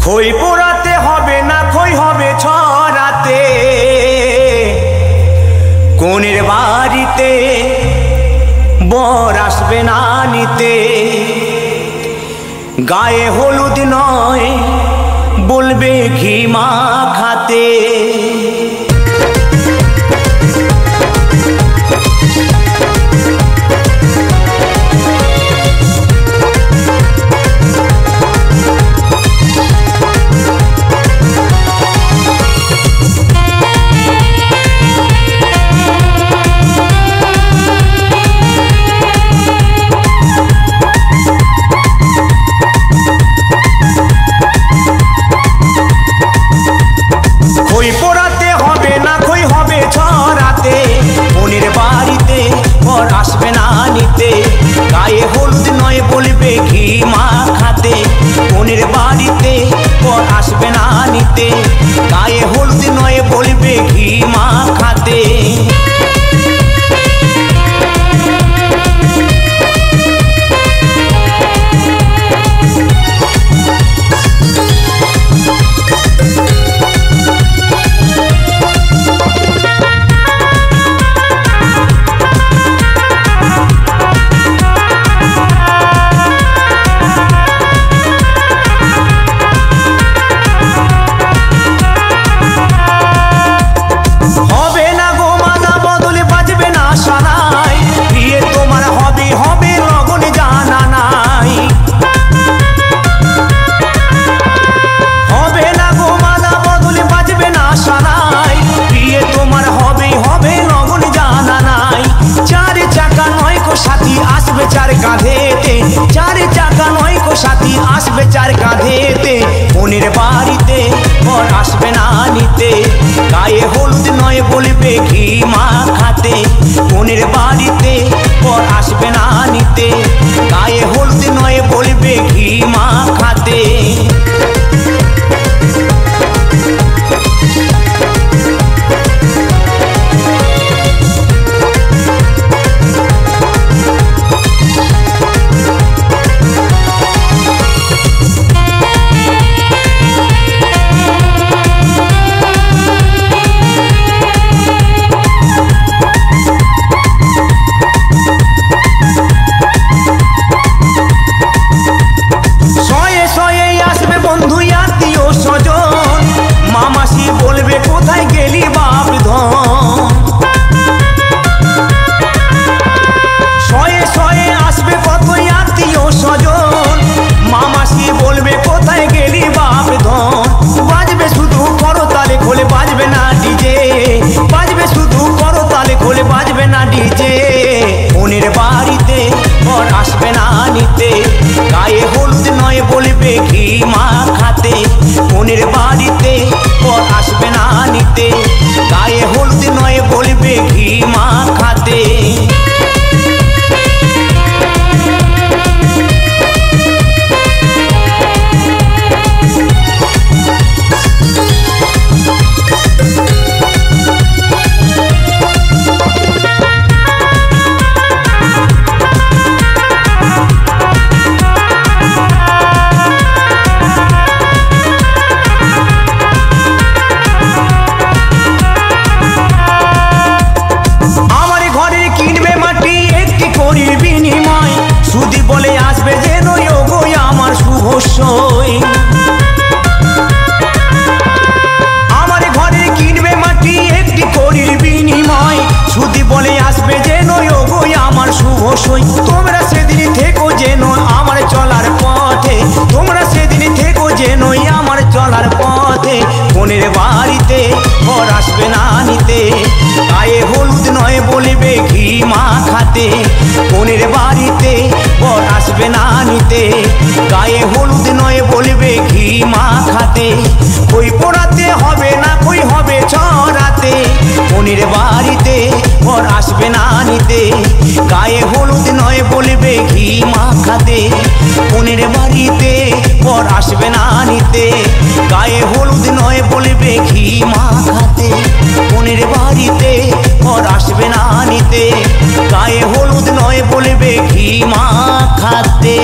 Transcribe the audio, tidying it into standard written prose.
খই পোড়াতে হবে না, খই হবে ছড়াতে। কোনের বাড়িতে বর আসবে না নিতে। গায়ে হলুদ নয়, বলবে ঘি মাখাতে। খই পোড়াতে হবে না, খই হবে ছড়াতে। বোনের বাড়িতে বর আসবে না নিতে। গায়ে হলুদ নয়, বলবে ঘি মাখাতে। বোনের বাড়িতে বর আসবে না নিতে। গায়ে হলুদ নয়, বলবে ঘি মাখাতে। চার কাঁধেতে, চার চাকা নয় কো সাথী আসবে চার কাঁধেতে। বোনের বাড়িতে বর আসবে না নিতে। গায়ে হলুদ নয়, বলবে ঘি মাখাতে। বোনের বাড়িতে বর আসবে না নিতে। গায়ে হলুদ নয়, বলবে ঘি মাখাতে। বলবে কোথায় গেলি বাপ ধন। শয়ে শয়ে আসবে কত আত্মীয় স্বজন। মামাসি বলবে কোথায় গেলি বাপ ধন। বাজবে শুধু করতালে খোলে, বাজবে না ডিজে। বাজবে শুধু করতালে খোলে, বাজবে না ডিজে। বোনের বাড়িতে বর আসবে না নিতে। গায়ে হলুদ নয়, বলবে ঘি মাখাতে। বোনের বাড়িতে বর আসবে না নিতে। গায়ে হলুদ নয়, বলবে ঘি মাখাতে। সুদি বলে আসবে যেন গো আমার শুভ সই। আমার ঘরে কিনবে মাটি একটি কড়ির বিনিময়। সুদি বলে আসবে যেন গো আমার শুভ সই। তোমরা সেদিন থেকো যেন আমার চলার পথে। তোমরা সেদিন থেকো যেন আমার চলার পথে। বোনের বাড়িতে বর আসবে না নিতে। গায়ে হলুদ নয়, বলবে ঘি মাখাতে। বোনের বাড়িতে বর আসবে না নিতে। গায়ে হলুদ নয়, বলবে ঘি মাখাতে। খই পোড়াতে হবে না, খই হবে ছড়াতে। বোনের বাড়িতে বর আসবে না নিতে। গায়ে হলুদ নয়, বলবে ঘি মাখাতে। বোনের বাড়িতে বর আসবে না নিতে। গায়ে হলুদ নয়, বলবে ঘি মাখাতে। বোনের বাড়িতে বর আসবে না নিতে। গায়ে হলুদ নয়, বলবে ঘি মাখাতে।